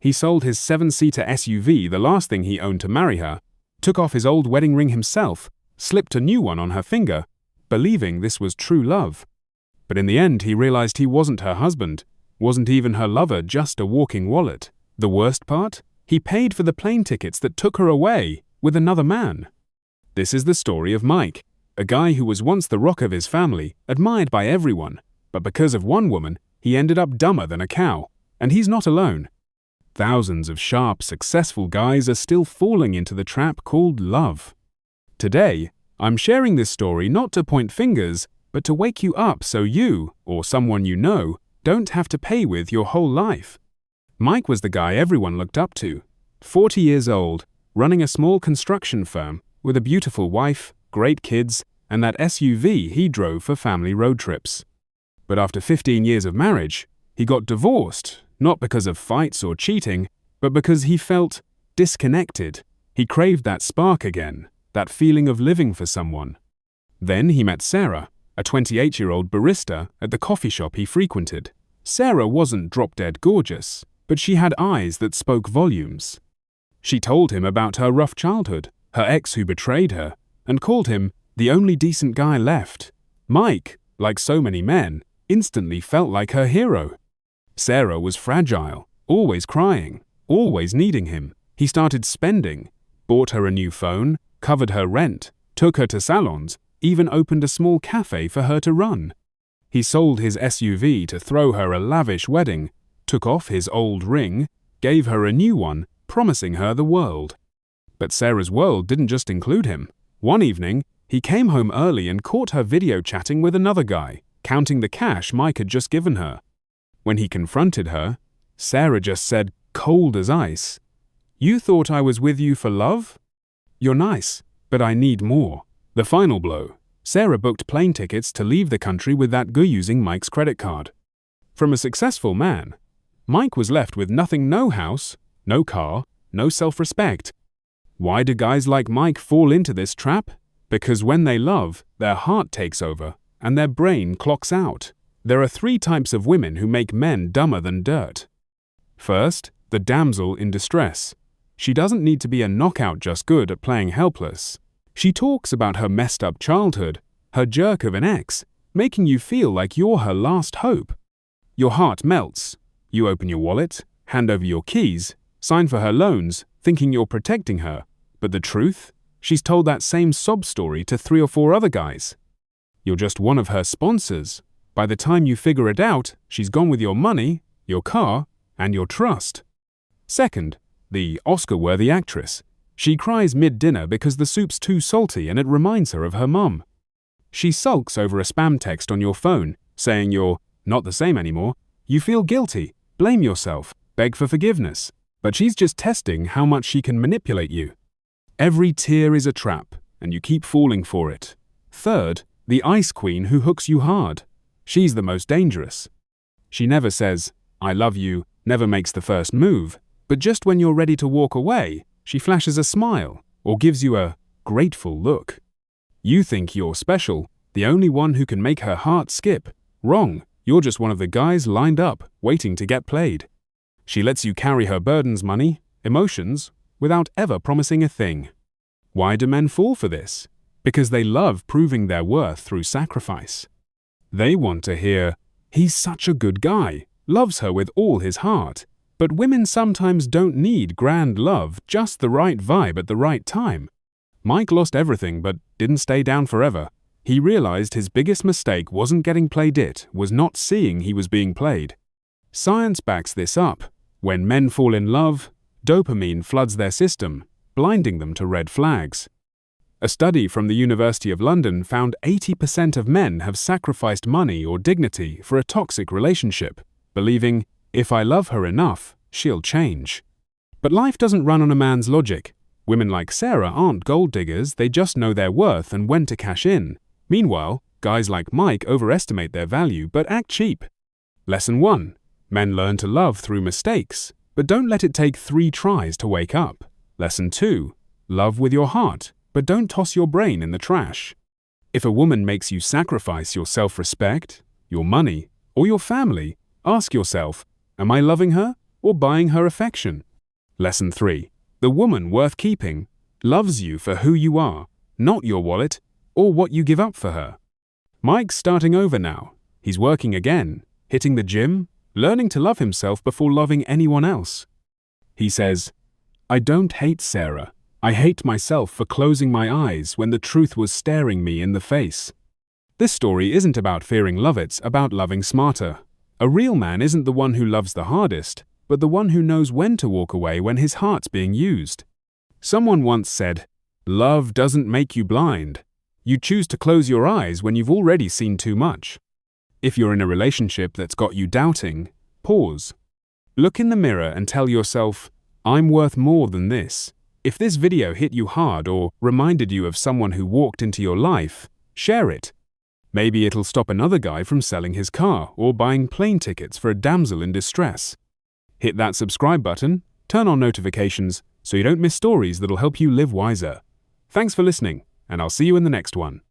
He sold his 7-seater SUV, the last thing he owned, to marry her, took off his old wedding ring himself, slipped a new one on her finger, believing this was true love. But in the end, he realized he wasn't her husband, wasn't even her lover, just a walking wallet. The worst part? He paid for the plane tickets that took her away with another man. This is the story of Mike, a guy who was once the rock of his family, admired by everyone, but because of one woman, he ended up dumber than a cow. And he's not alone. Thousands of sharp, successful guys are still falling into the trap called love. Today, I'm sharing this story not to point fingers, but to wake you up so you, or someone you know, don't have to pay with your whole life. Mike was the guy everyone looked up to. 40 years old, running a small construction firm, with a beautiful wife, great kids, and that SUV he drove for family road trips. But after 15 years of marriage, he got divorced, not because of fights or cheating, but because he felt disconnected. He craved that spark again, that feeling of living for someone. Then he met Sarah, a 28-year-old barista at the coffee shop he frequented. Sarah wasn't drop-dead gorgeous, but she had eyes that spoke volumes. She told him about her rough childhood, her ex who betrayed her, and called him the only decent guy left. Mike, like so many men, instantly felt like her hero. Sarah was fragile, always crying, always needing him. He started spending, bought her a new phone, covered her rent, took her to salons, even opened a small cafe for her to run. He sold his SUV to throw her a lavish wedding, took off his old ring, gave her a new one, promising her the world. But Sarah's world didn't just include him. One evening, he came home early and caught her video chatting with another guy, counting the cash Mike had just given her. When he confronted her, Sarah just said, cold as ice, "You thought I was with you for love? You're nice, but I need more." The final blow. Sarah booked plane tickets to leave the country with that guy using Mike's credit card. From a successful man, Mike was left with nothing: no house, no car, no self-respect. Why do guys like Mike fall into this trap? Because when they love, their heart takes over and their brain clocks out. There are 3 types of women who make men dumber than dirt. First, the damsel in distress. She doesn't need to be a knockout, just good at playing helpless. She talks about her messed up childhood, her jerk of an ex, making you feel like you're her last hope. Your heart melts. You open your wallet, hand over your keys, sign for her loans, thinking you're protecting her. But the truth? She's told that same sob story to 3 or 4 other guys. You're just one of her sponsors. By the time you figure it out, she's gone with your money, your car, and your trust. Second, the Oscar-worthy actress. She cries mid-dinner because the soup's too salty and it reminds her of her mum. She sulks over a spam text on your phone, saying you're not the same anymore. You feel guilty, blame yourself, beg for forgiveness. But she's just testing how much she can manipulate you. Every tear is a trap, and you keep falling for it. Third, the ice queen who hooks you hard. She's the most dangerous. She never says, "I love you," never makes the first move, but just when you're ready to walk away, she flashes a smile or gives you a grateful look. You think you're special, the only one who can make her heart skip. Wrong, you're just one of the guys lined up, waiting to get played. She lets you carry her burdens, money, emotions, without ever promising a thing. Why do men fall for this? Because they love proving their worth through sacrifice. They want to hear, "He's such a good guy, loves her with all his heart." But women sometimes don't need grand love, just the right vibe at the right time. Mike lost everything but didn't stay down forever. He realized his biggest mistake wasn't getting played, it was not seeing he was being played. Science backs this up. When men fall in love, dopamine floods their system, blinding them to red flags. A study from the University of London found 80% of men have sacrificed money or dignity for a toxic relationship, believing, "If I love her enough, she'll change." But life doesn't run on a man's logic. Women like Sarah aren't gold diggers, they just know their worth and when to cash in. Meanwhile, guys like Mike overestimate their value but act cheap. Lesson 1. Men learn to love through mistakes, but don't let it take 3 tries to wake up. Lesson 2. Love with your heart, but don't toss your brain in the trash. If a woman makes you sacrifice your self-respect, your money, or your family, ask yourself, am I loving her or buying her affection. Lesson 3. The woman worth keeping loves you for who you are, not your wallet or what you give up for her. Mike's starting over now. He's working again, hitting the gym, learning to love himself before loving anyone else. He says, "I don't hate Sarah. I hate myself for closing my eyes when the truth was staring me in the face." This story isn't about fearing love, it's about loving smarter. A real man isn't the one who loves the hardest, but the one who knows when to walk away when his heart's being used. Someone once said, "Love doesn't make you blind. You choose to close your eyes when you've already seen too much." If you're in a relationship that's got you doubting, pause. Look in the mirror and tell yourself, "I'm worth more than this." If this video hit you hard or reminded you of someone who walked into your life, share it. Maybe it'll stop another guy from selling his car or buying plane tickets for a damsel in distress. Hit that subscribe button, turn on notifications so you don't miss stories that'll help you live wiser. Thanks for listening, and I'll see you in the next one.